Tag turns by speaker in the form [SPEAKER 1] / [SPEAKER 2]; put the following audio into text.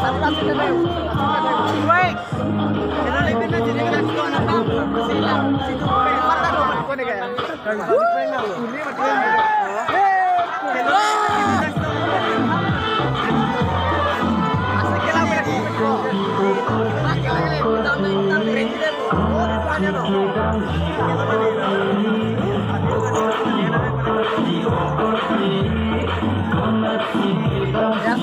[SPEAKER 1] Wait! Kinalipin na sila ka gusto na pa. Sila. Sino ko kaya mata do ko ni kaya. Uli matulog. Asa kila mo ko. Makilala ko dami president. Oh, ano no. Ya